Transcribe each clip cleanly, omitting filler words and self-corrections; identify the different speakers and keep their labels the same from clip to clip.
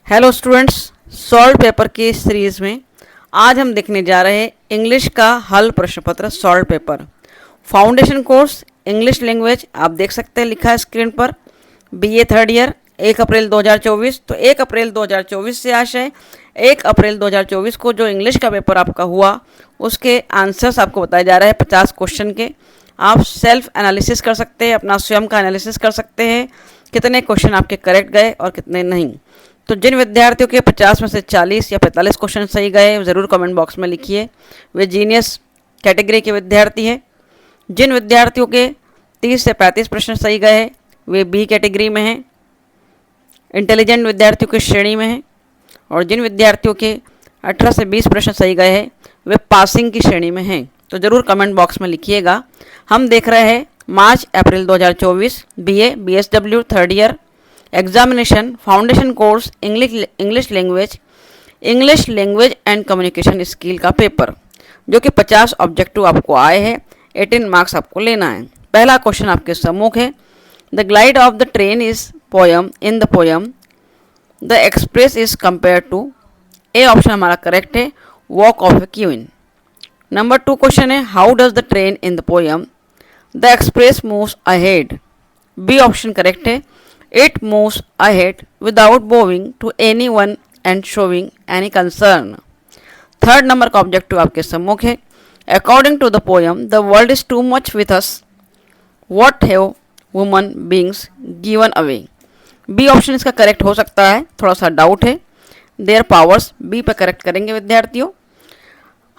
Speaker 1: Hello students, solve paper की series में आज हम देखने जा रहे हैं इंग्लिश का हल प्रश्न पत्र solve paper foundation course English language. आप देख सकते हैं लिखा है स्क्रीन पर बीए थर्ड ईयर 1 अप्रैल 2024। तो 1 अप्रैल 2024 से आशय 1 अप्रैल 2024 को जो इंग्लिश का पेपर आपका हुआ उसके आंसर्स आपको बताए जा रहे हैं 50 क्वेश्चन के। आप सेल्फ एनालिसिस कर सकते हैं, अपना स्वयं का एनालिसिस कर सकते हैं कितने क्वेश्चन आपके करेक्ट गए और कितने नहीं। तो जिन विद्यार्थियों के 50 में से 40 या 45 क्वेश्चन सही गए ज़रूर कमेंट बॉक्स में लिखिए, वे जीनियस कैटेगरी के विद्यार्थी हैं। जिन विद्यार्थियों के 30 से 35 प्रश्न सही गए हैं वे बी कैटेगरी में हैं, इंटेलिजेंट विद्यार्थियों की श्रेणी में हैं। और जिन विद्यार्थियों के 18 से 20 प्रश्न सही गए हैं वे पासिंग की श्रेणी में हैं। तो ज़रूर कमेंट बॉक्स में लिखिएगा। हम देख रहे हैं मार्च अप्रैल 2024 BA BSW third year examination foundation course English language and communication skill का पेपर, जो कि 50 ऑब्जेक्टिव आपको आए हैं, 18 मार्क्स आपको लेना है। पहला क्वेश्चन आपके सम्मुख है, the glide of the train is poem in the poem the express is compare to. A option हमारा करेक्ट है, walk of a queen. Number 2 question है, how does the train in the poem the express moves ahead. B option correct है, it moves ahead without bowing to anyone and showing any concern. Third number का objective आपके सम्मुख है, according to the poem the world is too much with us what have woman beings given away. B option इसका correct हो सकता है, थोड़ा सा डाउट है, देयर पावर्स। बी पे करेक्ट करेंगे विद्यार्थियों।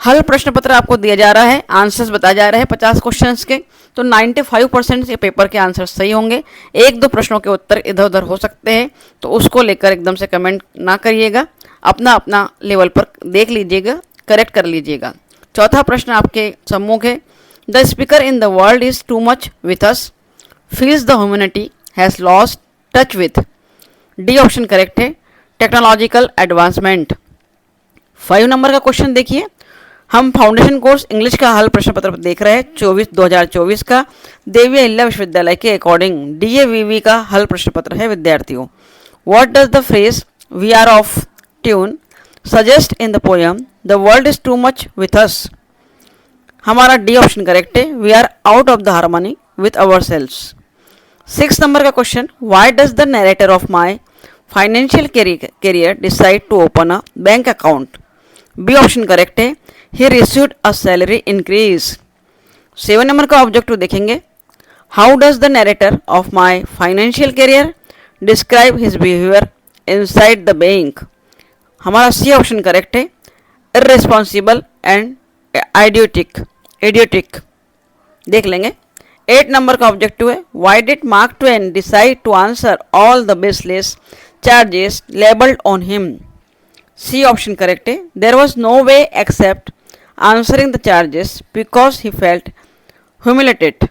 Speaker 1: हल प्रश्न पत्र आपको दिया जा रहा है, आंसर्स बताए जा रहे हैं 50 क्वेश्चंस के। तो 95% ये पेपर के आंसर सही होंगे। 1-2 प्रश्नों के उत्तर इधर उधर हो सकते हैं, तो उसको लेकर एकदम से कमेंट ना करिएगा, अपना अपना लेवल पर देख लीजिएगा, करेक्ट कर लीजिएगा। चौथा प्रश्न आपके सम्मुख है, the speaker in the world is too much with us feels the humanity has lost touch with. D option correct है, टेक्नोलॉजिकल एडवांसमेंट। 5 नंबर का क्वेश्चन देखिए, हम फाउंडेशन कोर्स इंग्लिश का हल प्रश्न पत्र देख रहे हैं 2024 का देवी अहिल्या विश्वविद्यालय के अकॉर्डिंग डीएवीवी का हल प्रश्न पत्र है विद्यार्थियों। What does the phrase we are off tune suggest in the poem the world is too much with us. हमारा डी ऑप्शन करेक्ट है, we are out of the harmony with ourselves. 6 number का question, why does the narrator of my financial career decide to open a bank account. B option correct है, he received a salary increase. 7 number का objective देखेंगे, how does the narrator of my financial career describe his behavior inside the bank। हमारा सी option correct है, irresponsible and idiotic। देख लेंगे। 8 number का objective है, why did Mark Twain decide to answer all the baseless charges labeled on him। C option correct है, there was no way except answering the charges because he felt humiliated।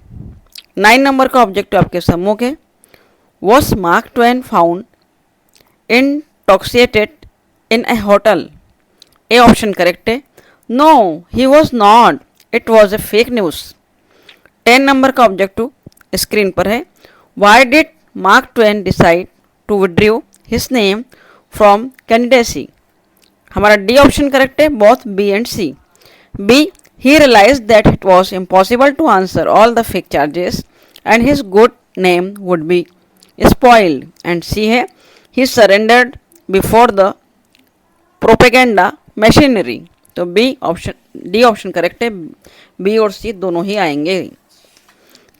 Speaker 1: 9 number का objective आपके सम्मुख है, was Mark Twain found intoxicated in a hotel। A option correct है, no he was not, it was a fake news। 10 number का objective screen पर है, why did Mark Twain decide to withdraw his name from candidacy। हमारा D option correct है, both B and C. B. He realized that it was impossible to answer all the fake charges and his good name would be spoiled। And C है, he surrendered before the propaganda machinery। तो B option D option correct है, B और C दोनों ही आएंगे।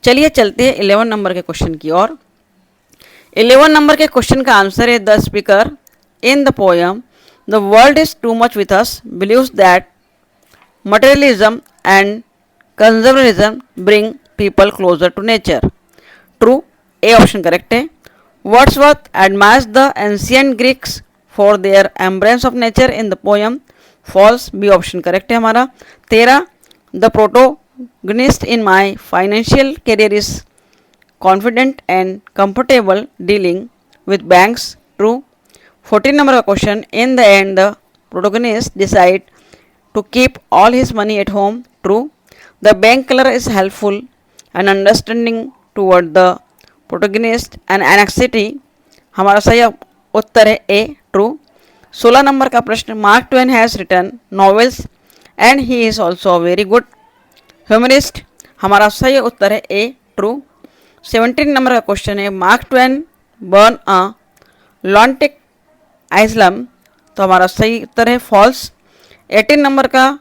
Speaker 1: चलिए चलते हैं 11 number के क्वेश्चन की ओर। 11 नंबर के क्वेश्चन का आंसर है, the speaker in the poem the world is too much with us believes that materialism and conservatism bring people closer to nature। True। A option correct है, Wordsworth admires the ancient Greeks for their embrace of nature in the poem। False। B option correct है हमारा। 13 the protagonist in my financial career is confident and comfortable dealing with banks। True। 14 number का question, in the end the protagonist decide to keep all his money at home। True। The bank clerk is helpful and understanding toward the protagonist and anxiety। हमारा सही उत्तर है A, true. 16 number का प्रश्न, Mark Twain has written novels and he is also a very good humorist. हमारा सही उत्तर है ए, ट्रू। 17 नंबर का क्वेश्चन है, Mark Twain burn a Atlantic island. तो हमारा सही उत्तर है फॉल्स। 18 नंबर का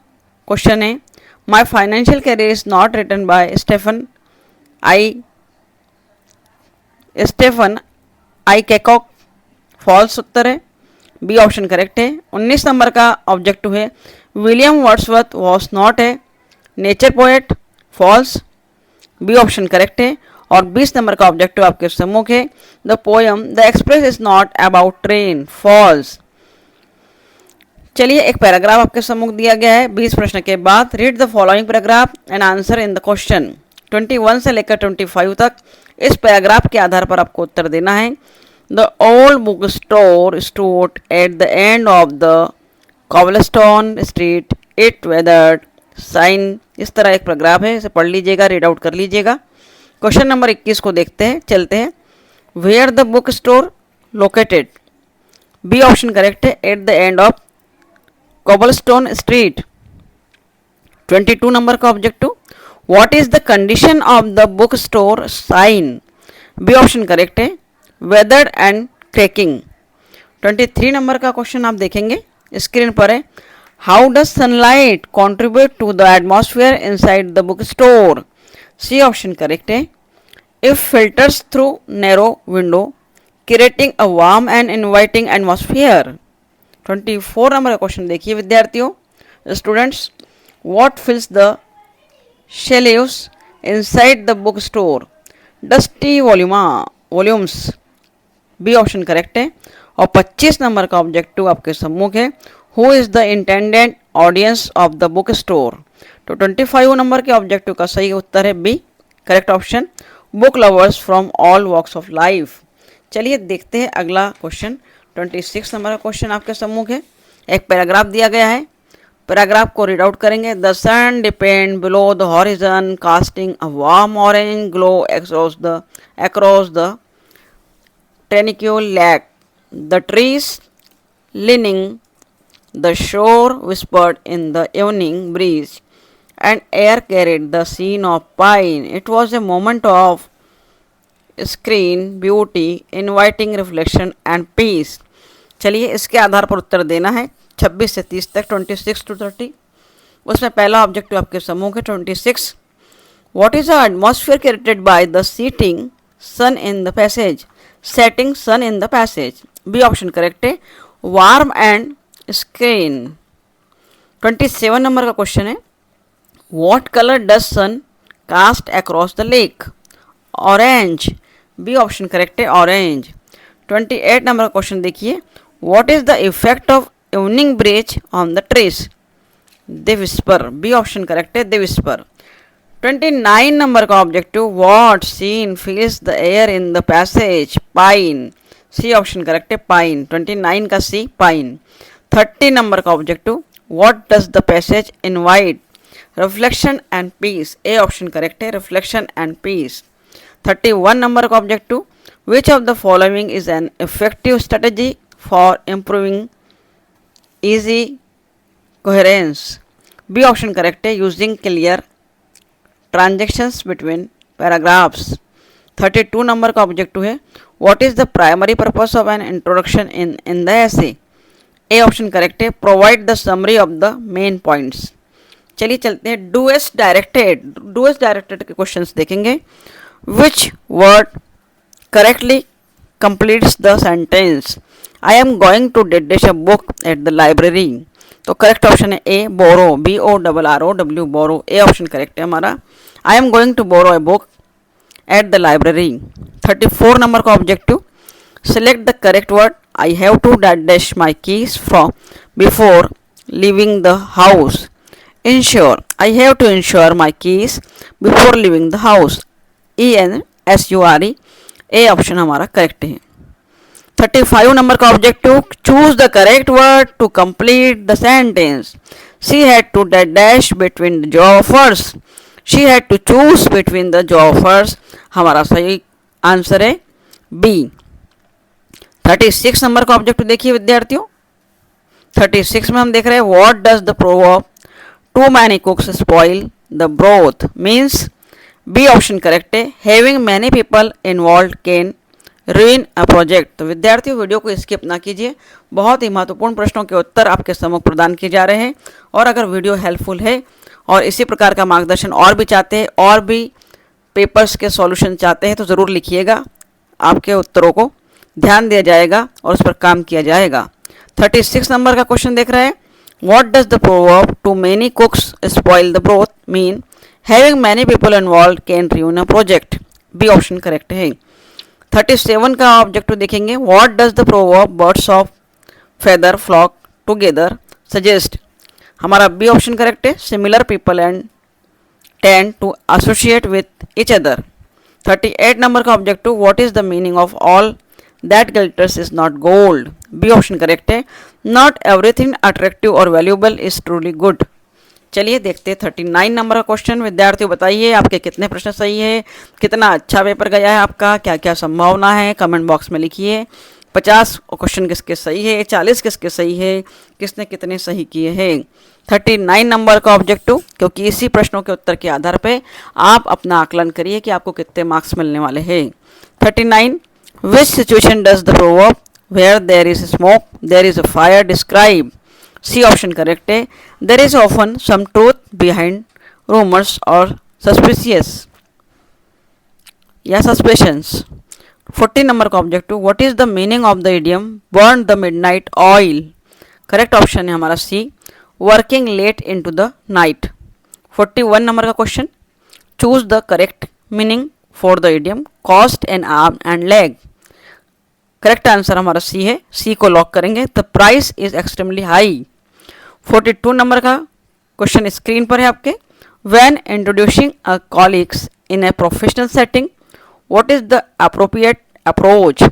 Speaker 1: क्वेश्चन है, my financial career is not written by Stephen Leacock. False उत्तर है, बी ऑप्शन करेक्ट है। 19 नंबर का ऑब्जेक्टिव है, William Wordsworth was not a nature poet. False, B option correct है। और 20 नंबर का ऑब्जेक्टिव आपके सम्मुख है, the poem the express is not about train. False. चलिए एक पैराग्राफ आपके सम्मुख दिया गया है 20 प्रश्न के बाद। Read the following paragraph and answer in the question. 21 से लेकर 25 तक इस पैराग्राफ के आधार पर आपको उत्तर देना है। The old book store stood at the end of the cobblestone street, it weathered sign. इस तरह एक पैराग्राफ है, इसे पढ़ लीजिएगा, रीड आउट कर लीजिएगा। क्वेश्चन नंबर 21 को देखते हैं, चलते हैं। Where the book store located. B option correct है, at the end of cobblestone street. 22 number का objective, what is the condition of the book store sign. B option correct है, वेदर्ड एंड क्रैकिंग। 23 नंबर का question आप देखेंगे, screen पर है, how does sunlight contribute to the atmosphere inside the book store. C option correct है, it filters through narrow window creating a warm and inviting atmosphere. 24 number का question देखिए विद्यार्थियों, students, what fills the shelves inside the book store. Dusty volumes. B option correct है। और 25 number का objective आपके सम्मुख है, who is the intended audience of the book store. तो 25 नंबर के ऑब्जेक्टिव का सही उत्तर है B, correct option, book lovers from all walks of life. चलिए देखते हैं अगला क्वेश्चन। 26 नंबर का क्वेश्चन आपके सम्मुख है, एक पैराग्राफ दिया गया है, पैराग्राफ को रीड आउट करेंगे। The sun dipped below the horizon casting a warm orange glow across the tranquil lake. The trees leaning the shore whispered in the evening breeze, and air carried the scene of pine. It was a moment of serene beauty, inviting reflection and peace. चलिए इसके आधार पर उत्तर देना है 26 से 30 तक, 26 to 30। उसमें पहला objective आपके समूह है 26, what is the atmosphere created by the setting sun in the passage. Setting sun in the passage, B option correct है, वार्म एंड स्क्रीन। 27 नंबर का क्वेश्चन है, what colour does sun cast across the lake. Orange, B option correct है, orange. 28 number का question देखिए, what is the effect of evening breeze on the trees. They whisper, B option correct है, they whisper. 29 number का objective, what scent fills the air in the passage. Pine, C option correct है, pine. 29 का C, pine. 30 number का objective, what does the passage invite. Reflection and peace, A option correct है, reflection and peace. 31 number का objective, which of the following is an effective strategy for improving easy coherence। B option correct है, using clear transactions between paragraphs. 32 number का objective है, what is the primary purpose of an introduction in the essay. A option correct है, provide the summary of the main points. चलिए चलते हैं do as directed. Do as directed के questions देखेंगे, which word correctly completes the sentence I am going to dash a book at the library। तो correct option है A, borrow, BORROW, borrow, A option correct है हमारा। I am going to borrow a book at the library। 34 number का objective, select the correct word I have to dash my keys from before leaving the house। ensure, I have to ensure my keys before leaving the house। ENSURE, A option हमारा correct है। 35 number का objective, choose the correct word to complete the sentence. She had to dash between the job offers. She had to choose between the job offers, हमारा सही answer है B. 36 number का objective देखिए विद्यार्थियों, 36 में हम देख रहे हैं what does the proverb too many cooks spoil the broth means. B option correct है, having many people involve can ruin a project. तो विद्यार्थियों वीडियो को स्किप ना कीजिए, बहुत ही महत्वपूर्ण प्रश्नों के उत्तर आपके सम्मुख प्रदान किए जा रहे हैं। और अगर वीडियो हेल्पफुल है और इसी प्रकार का मार्गदर्शन और भी चाहते हैं और भी पेपर्स के सॉल्यूशन चाहते हैं तो ज़रूर लिखिएगा, आपके उत्तरों को ध्यान दिया जाएगा और उस पर काम किया जाएगा। 36 नंबर का क्वेश्चन देख रहे हैं what does the proverb too many cooks spoil the broth mean, having many people involve can ruin a project. B option correct है। 37 का ऑब्जेक्टिव देखेंगे what does the proverb birds of feather flock together suggest. हमारा B option correct है, similar people and tend to associate with each other. 38 number का objective what is the meaning of all that glitters is not gold. B option correct है, not everything attractive और valuable is truly good. चलिए देखते हैं 39 number का question. विद्यार्थियों बताइए आपके कितने प्रश्न सही है, कितना अच्छा पेपर गया है आपका, क्या क्या संभावना है, कमेंट बॉक्स में लिखिए। 50 क्वेश्चन किसके सही है, 40 किसके सही है, किसने कितने सही किए हैं। 39 नंबर का ऑब्जेक्टिव, क्योंकि इसी प्रश्नों के उत्तर के आधार पर आप अपना आकलन करिए कि आपको कितने मार्क्स मिलने वाले हैं। 39 which situation does the proverb where there is smoke there is a fire describe. C option correct है, there is often some truth behind rumours और सस्पिशियस या सस्पेशंस। 40 नंबर का objective what is the meaning of the idiom burn the midnight oil. Correct option है हमारा C, working late into the night. 41 number का question choose the correct meaning for the idiom cost N arm and leg. Correct answer हमारा C है, C को lock करेंगे। The price is extremely high. 42 number का question screen पर है आपके, when introducing a colleagues in a professional setting what is the appropriate approach.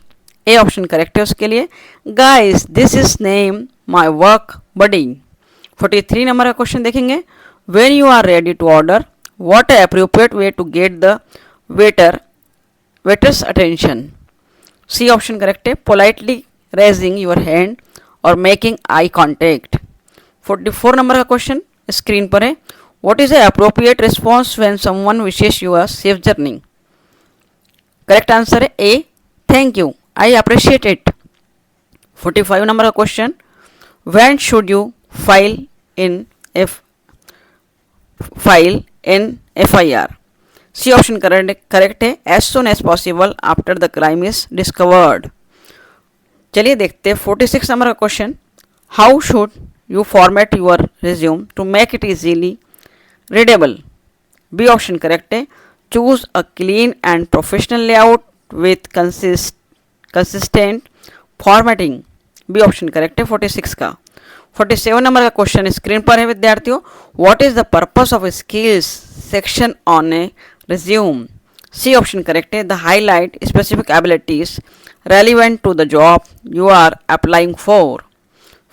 Speaker 1: A option correct है उसके लिए, guys this is name my work buddy. 43 number का question देखेंगे, when you are ready to order what a appropriate way to get the waiters attention. C option correct है, politely raising your hand और making eye contact. 44 number का question screen पर है, what is a appropriate response when someone wishes you a safe journey. Correct answer है A, thank you, I appreciate it. 45 number का question, when should you file in FIR। C option correct है, as soon as possible after the crime is discovered. चलिए देखते हैं 46 number का question, how should you format your resume to make it easily readable. B option correct है, choose a clean and professional layout with consistent formatting. B option correct है 46 का। 47 number का question screen पर है विद्यार्थियों, what is the purpose of skills section on a resume. C option correct है, the highlight specific abilities relevant to the job you are applying for.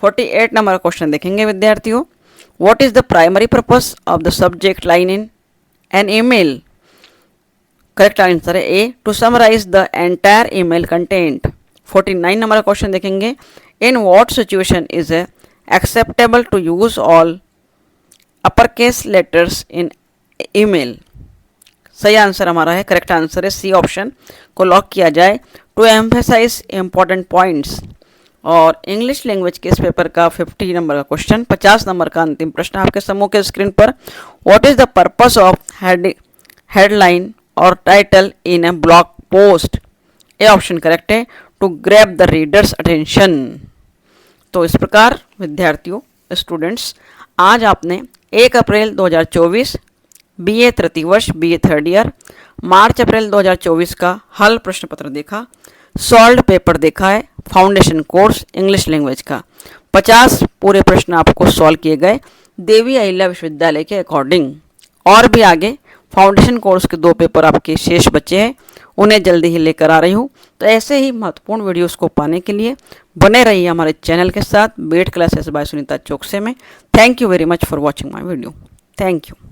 Speaker 1: 48 number का question देखेंगे विद्यार्थियों, what is the primary purpose of the subject line in an email. Correct answer है A, to summarise the entire email content. 49 number का question देखेंगे, in what situation is a acceptable to use all uppercase letters in email। सही answer हमारा है, correct answer है C option को lock किया जाए, टू एम्फेसाइज इम्पॉर्टेंट पॉइंट्स। और इंग्लिश लैंग्वेज के इस पेपर का 50 नंबर का क्वेश्चन, 50 नंबर का अंतिम प्रश्न आपके समूह के स्क्रीन पर, what is the purpose of headline और title in a blog post. A option correct है, to grab the readers attention. तो इस प्रकार विद्यार्थियों स्टूडेंट्स, आज आपने 1 अप्रैल 2024 BA तृतीय वर्ष BA थर्ड ईयर, मार्च अप्रैल 2024 का हल प्रश्न पत्र देखा, सॉल्व्ड पेपर देखा है फाउंडेशन कोर्स इंग्लिश लैंग्वेज का। 50 पूरे प्रश्न आपको सॉल्व किए गए देवी अहिल्या विश्वविद्यालय के अकॉर्डिंग। और भी आगे फाउंडेशन कोर्स के 2 पेपर आपके शेष बचे हैं, उन्हें जल्दी ही लेकर आ रही हूँ। तो ऐसे ही महत्वपूर्ण वीडियोस को पाने के लिए बने रहिए हमारे चैनल के साथ, बेट क्लासेस बाय सुनीता चौकसे में। Thank you very much for watching my video. Thank you.